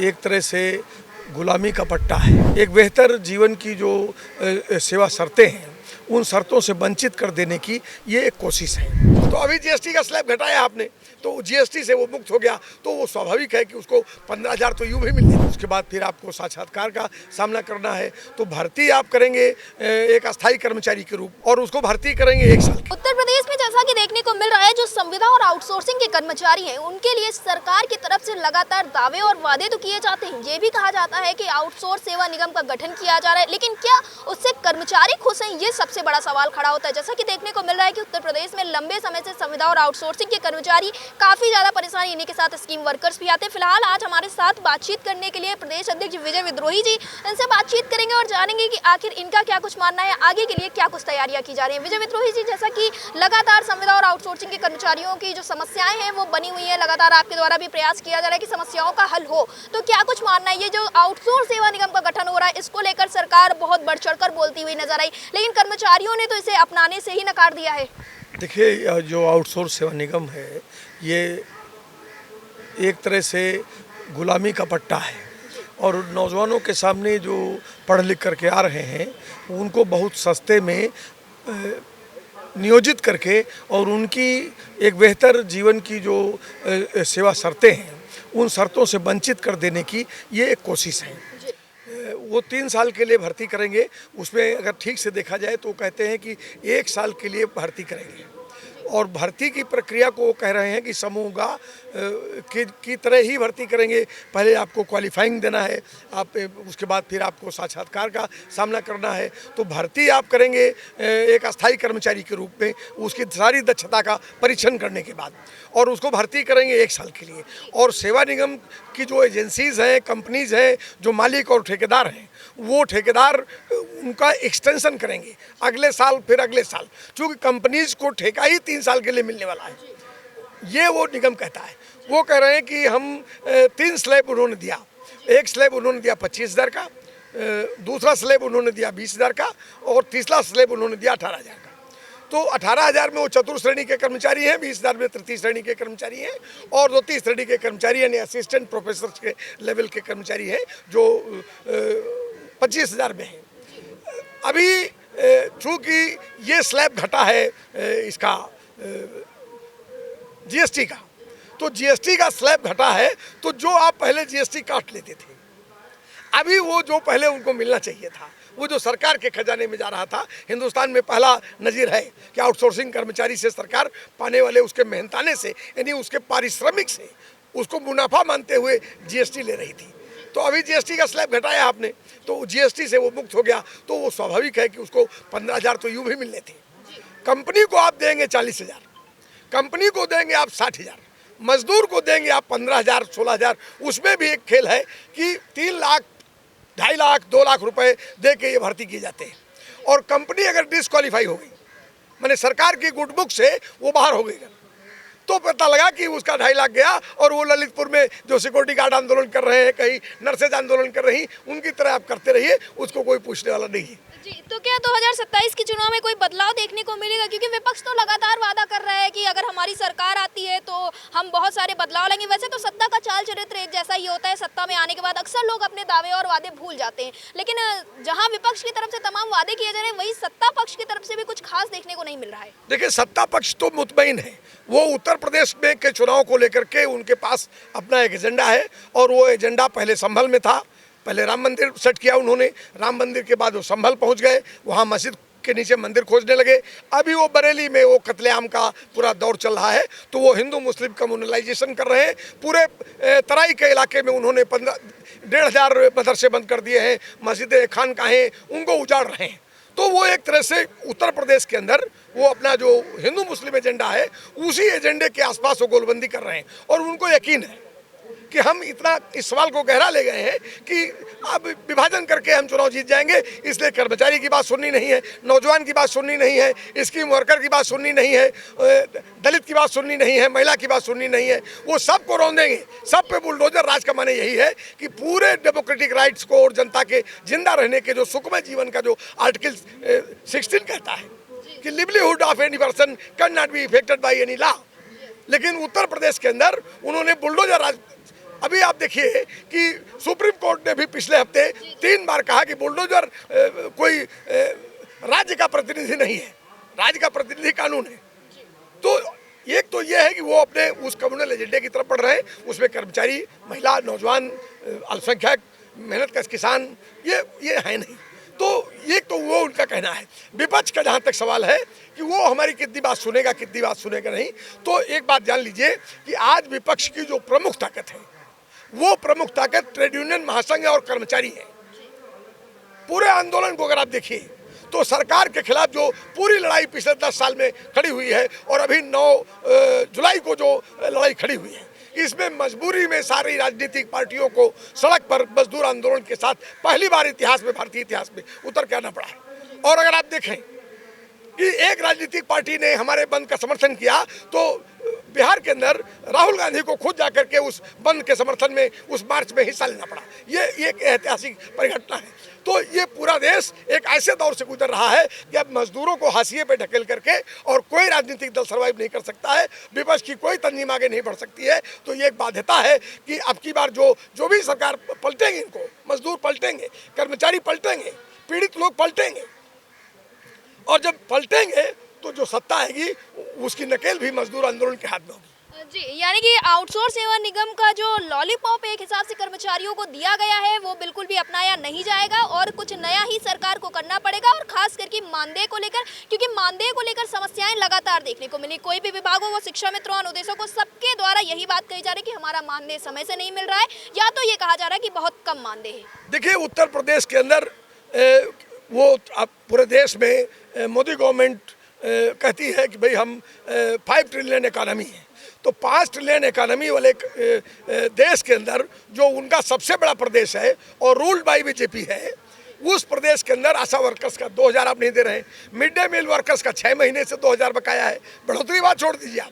एक तरह से गुलामी का पट्टा है। एक बेहतर जीवन की जो सेवा शर्तें हैं, उन शर्तों से वंचित कर देने की ये एक कोशिश है। तो अभी जीएसटी का स्लैब घटाया आपने, तो जीएसटी से वो मुक्त हो गया, तो वो स्वाभाविक है कि उसको 15,000 तो यूँ भी मिल जाए। उसके बाद फिर आपको साक्षात्कार का सामना करना है, तो भर्ती आप करेंगे एक अस्थायी कर्मचारी के रूप, और उसको भर्ती करेंगे 1 साल। उत्तर प्रदेश में जैसा कि देखने को मिल रहा है, जो संविदा और आउटसोर्सिंग के कर्मचारी हैं, उनके लिए सरकार की तरफ से लगातार दावे और वादे तो किए जाते हैं। ये भी कहा जाता है कि आउटसोर्स सेवा निगम का गठन किया जा रहा है, लेकिन क्या उससे कर्मचारी खुश हैं, ये सबसे बड़ा सवाल खड़ा होता है। जैसा कि देखने को मिल रहा है कि उत्तर प्रदेश में लंबे समय से संविदा और आउटसोर्सिंग के कर्मचारी काफी ज्यादा परेशानी, इन्हीं के साथ स्कीम वर्कर्स भी आते हैं। फिलहाल आज हमारे साथ बातचीत करने के लिए प्रदेश अध्यक्ष विजय विद्रोही जी, इनसे बातचीत करेंगे और जानेंगे कि आखिर इनका क्या कुछ मानना है, आगे के लिए क्या कुछ तैयारियां की जा रही हैं। विजय विद्रोही जी, जैसा कि लगातार संविदा और आउटसोर्सिंग के कर्मचारियों की जो समस्याएं हैं वो बनी हुई है, लगातार आपके द्वारा भी प्रयास किया जा रहा है कि समस्याओं का हल हो, तो क्या कुछ मानना है? ये जो आउटसोर्स सेवा निगम का गठन हो रहा है, इसको लेकर सरकार बहुत बढ़ चढ़कर बोलती हुई नजर आई, लेकिन कर्मचारियों ने तो इसे अपनाने से ही नकार दिया है। देखिए, जो आउटसोर्स सेवा निगम है, ये एक तरह से गुलामी का पट्टा है, और नौजवानों के सामने जो पढ़ लिख करके आ रहे हैं, उनको बहुत सस्ते में नियोजित करके और उनकी एक बेहतर जीवन की जो सेवा शर्तें हैं, उन शर्तों से वंचित कर देने की ये एक कोशिश है। वो 3 साल के लिए भर्ती करेंगे, उसमें अगर ठीक से देखा जाए तो कहते हैं कि 1 साल के लिए भर्ती करेंगे, और भर्ती की प्रक्रिया को वो कह रहे हैं कि समूहगा की तरह ही भर्ती करेंगे। पहले आपको क्वालिफाइंग देना है, आप उसके बाद फिर आपको साक्षात्कार का सामना करना है। तो भर्ती आप करेंगे एक अस्थायी कर्मचारी के रूप में, उसकी सारी दक्षता का परीक्षण करने के बाद, और उसको भर्ती करेंगे 1 साल के लिए। और सेवा निगम की जो एजेंसीज़ हैं, कंपनीज़ हैं, जो मालिक और ठेकेदार हैं, वो ठेकेदार उनका एक्सटेंशन करेंगे अगले साल, फिर अगले साल, क्योंकि कंपनीज को ठेका ही 3 साल के लिए मिलने वाला है, ये वो निगम कहता है। वो कह रहे हैं कि हम 3 स्लैब उन्होंने दिया, एक स्लैब उन्होंने दिया 25,000 का, दूसरा स्लैब उन्होंने दिया 20,000 का, और तीसरा स्लैब उन्होंने दिया 18,000 का। तो 18,000 में वो चतुर्थ श्रेणी के कर्मचारी हैं, 20,000 में तृतीय श्रेणी के कर्मचारी हैं, और 2 श्रेणी के कर्मचारी यानी असिस्टेंट प्रोफेसर के लेवल के कर्मचारी हैं, जो 25,000 में है। अभी चूँकि ये स्लैब घटा है इसका जीएसटी का, तो जीएसटी का स्लैब घटा है, तो जो आप पहले जीएसटी काट लेते थे, अभी वो जो पहले उनको मिलना चाहिए था, वो जो सरकार के खजाने में जा रहा था, हिंदुस्तान में पहला नज़ीर है कि आउटसोर्सिंग कर्मचारी से सरकार पाने वाले उसके मेहनताने से, यानी उसके पारिश्रमिक से, उसको मुनाफा मानते हुए जीएसटी ले रही थी। तो अभी जीएसटी का स्लैब घटाया आपने, तो जीएसटी से वो मुक्त हो गया, तो वो स्वाभाविक है कि उसको 15,000 तो यूँ भी मिलने थे। कंपनी को आप देंगे 40,000, कंपनी को देंगे आप 60,000, मजदूर को देंगे आप 15,000, 16,000। उसमें भी एक खेल है कि 3 लाख, 2.5 लाख, 2 लाख रुपए दे के ये भर्ती किए जाते हैं, और कंपनी अगर डिस्क्वालीफाई हो गई, माने सरकार की गुडबुक से वो बाहर हो गई, तो पता लगा कि उसका 2.5 लाख गया, और वो ललितपुर में जो सिक्योरिटी गार्ड आंदोलन कर रहे हैं, कहीं नर्सेज आंदोलन कर रही, उनकी तरह आप करते रहिए, उसको कोई पूछने वाला नहीं है। जी, तो क्या 2027 के चुनाव में कोई बदलाव देखने को मिलेगा? क्योंकि विपक्ष तो लगातार वादा कर रहा है कि अगर हमारी सरकार आती है तो हम बहुत सारे बदलाव लाएंगे। वैसे तो सत्ता का चाल चरित्र एक जैसा ही होता है, सत्ता में आने के बाद अक्सर लोग अपने दावे और वादे भूल जाते हैं, लेकिन जहां विपक्ष की तरफ से तमाम वादे किए जा रहे हैं, वही सत्ता पक्ष की तरफ से भी कुछ खास देखने को नहीं मिल रहा है। देखिए, सत्ता पक्ष तो मुतमईन है, वो उत्तर प्रदेश में के चुनाव को लेकर के उनके पास अपना एक एजेंडा है, और वो एजेंडा पहले संभल में था। पहले राम मंदिर सेट किया उन्होंने, राम मंदिर के बाद वो संभल पहुंच गए, वहाँ मस्जिद के नीचे मंदिर खोजने लगे। अभी वो बरेली में वो कत्लेआम का पूरा दौर चल रहा है, तो वो हिंदू मुस्लिम कम्युनलाइजेशन कर रहे हैं। पूरे तराई के इलाके में उन्होंने 1,500 मदरसे बंद कर दिए हैं, मस्जिदें, खानकाहें, उनको उजाड़ रहे हैं। तो वो एक तरह से उत्तर प्रदेश के अंदर वो अपना जो हिंदू मुस्लिम एजेंडा है, उसी एजेंडे के आसपास वो गोलबंदी कर रहे हैं, और उनको यकीन है कि हम इतना इस सवाल को गहरा ले गए हैं कि अब विभाजन करके हम चुनाव जीत जाएंगे, इसलिए कर्मचारी की बात सुननी नहीं है, नौजवान की बात सुननी नहीं है, स्कीम वर्कर की बात सुननी नहीं है, दलित की बात सुननी नहीं है, महिला की बात सुननी नहीं है, वो सबको रौंदेंगे, सब पे बुलडोजर राज का माने यही है कि पूरे डेमोक्रेटिक राइट्स को और जनता के जिंदा रहने के जो सुखमय जीवन का जो आर्टिकल 16 कहता है कि livelihood of any person can not be affected by any law, लेकिन उत्तर प्रदेश के अंदर उन्होंने बुलडोजर राज अभी आप देखिए कि सुप्रीम कोर्ट ने भी पिछले हफ्ते 3 बार कहा कि बुलडोजर कोई राज्य का प्रतिनिधि नहीं है, राज्य का प्रतिनिधि कानून है। तो एक तो ये है कि वो अपने उस कम्युनल एजेंडे की तरफ बढ़ रहे हैं, उसमें कर्मचारी, महिला, नौजवान, अल्पसंख्यक, मेहनत किसान ये है नहीं। तो एक तो वो उनका कहना है। विपक्ष का जहाँ तक सवाल है कि वो हमारी कितनी बात सुनेगा नहीं, तो एक बात जान लीजिए कि आज विपक्ष की जो प्रमुख ताकत है वो प्रमुख ताकत ट्रेड यूनियन महासंघ और कर्मचारी है। पूरे आंदोलन को अगर आप देखिए तो सरकार के खिलाफ जो पूरी लड़ाई पिछले 10 साल में खड़ी हुई है और अभी 9 जुलाई को जो लड़ाई खड़ी हुई है, इसमें मजबूरी में सारी राजनीतिक पार्टियों को सड़क पर मजदूर आंदोलन के साथ पहली बार इतिहास में, भारतीय इतिहास में उतर के आना पड़ा है। और अगर आप देखें कि एक राजनीतिक पार्टी ने हमारे बंद का समर्थन किया तो बिहार के अंदर राहुल गांधी को खुद जाकर के उस बंद के समर्थन में, उस मार्च में हिस्सा लेना पड़ा। ये एक ऐतिहासिक परिघटना है। तो ये पूरा देश एक ऐसे दौर से गुजर रहा है कि अब मजदूरों को हाशिए पे ढकेल करके और कोई राजनीतिक दल सर्वाइव नहीं कर सकता है, विपक्ष की कोई तंजीम आगे नहीं बढ़ सकती है। तो ये एक बाध्यता है कि अब की बार जो भी सरकार पलटेंगे, इनको मजदूर पलटेंगे, कर्मचारी पलटेंगे, पीड़ित लोग पलटेंगे, और जब पलटेंगे तो जो सत्ता आएगी उसकी नकेल भी मजदूर आंदोलन के हाथ में होगी। जी, यानी कि आउटसोर्स सेवा निगम का जो लॉलीपॉप एक हिसाब से कर्मचारियों को दिया गया है वो बिल्कुल भी अपनाया नहीं जाएगा और कुछ नया ही सरकार को करना पड़ेगा। और खास करके मानदेय को लेकर, क्योंकि मानदेय को लेकर समस्याएं लगातार देखने को मिली। कोई भी विभाग हो, वो शिक्षा मित्रों, अनुदेशकों, सबके द्वारा यही बात कही जा रही है कि हमारा मानदेय समय से नहीं मिल रहा है, या तो ये कहा जा रहा है कि बहुत कम मानदेय है। देखिए, उत्तर प्रदेश के अंदर वो अब पूरे देश में मोदी गवर्नमेंट कहती है कि भाई हम 5 ट्रिलियन इकानमी है, तो 5 ट्रिलियन इकानमी वाले देश के अंदर जो उनका सबसे बड़ा प्रदेश है और रूल्ड बाय बीजेपी है, उस प्रदेश के अंदर आशा वर्कर्स का 2000 आप नहीं दे रहे हैं, मिड डे मील वर्कर्स का 6 महीने से 2000 बकाया है। बढ़ोतरी बात छोड़ दीजिए आप,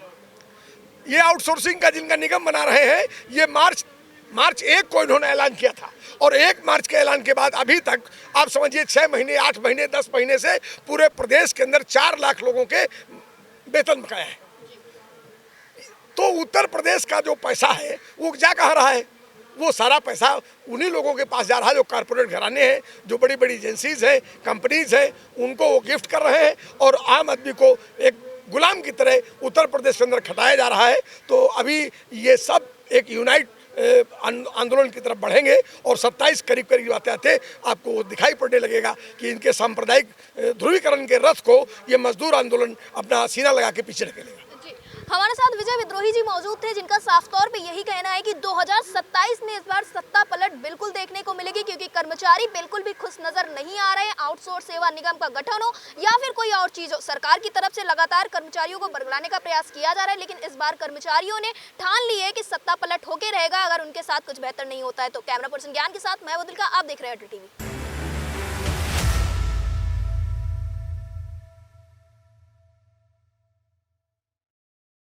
ये आउटसोर्सिंग का जिनका निगम बना रहे हैं, ये मार्च 1 को इन्होंने ऐलान किया था और 1 मार्च के ऐलान के बाद अभी तक आप समझिए 6 महीने, 8 महीने, 10 महीने से पूरे प्रदेश के अंदर 4 लाख लोगों के वेतन बकाया है। तो उत्तर प्रदेश का जो पैसा है वो जा कहाँ रहा है? वो सारा पैसा उन्हीं लोगों के पास जा रहा है जो कारपोरेट घराने हैं, जो बड़ी बड़ी एजेंसीज हैं, कंपनीज हैं, उनको वो गिफ्ट कर रहे हैं और आम आदमी को एक गुलाम की तरह उत्तर प्रदेश के अंदर खटाया जा रहा है। तो अभी ये सब एक यूनाइट आंदोलन की तरफ बढ़ेंगे और 27 करीब आते आते आपको दिखाई पड़ने लगेगा कि इनके सांप्रदायिक ध्रुवीकरण के रथ को ये मजदूर आंदोलन अपना सीना लगा के पीछे ढकेलेगा। हमारे साथ विजय विद्रोही जी मौजूद थे, जिनका साफ तौर पे यही कहना है कि 2027 में इस बार सत्ता पलट बिल्कुल देखने को मिलेगी, क्योंकि कर्मचारी बिल्कुल भी खुश नजर नहीं आ रहे हैं। आउटसोर्स सेवा निगम का गठन हो या फिर कोई और चीज हो, सरकार की तरफ से लगातार कर्मचारियों को बरगलाने का प्रयास किया जा रहा है, लेकिन इस बार कर्मचारियों ने ठान ली है कि सत्ता पलट होके रहेगा अगर उनके साथ कुछ बेहतर नहीं होता है। तो कैमरा पर्सन ज्ञान के साथ मैं वदिल्का, आप देख रहे हैं अटल टीवी।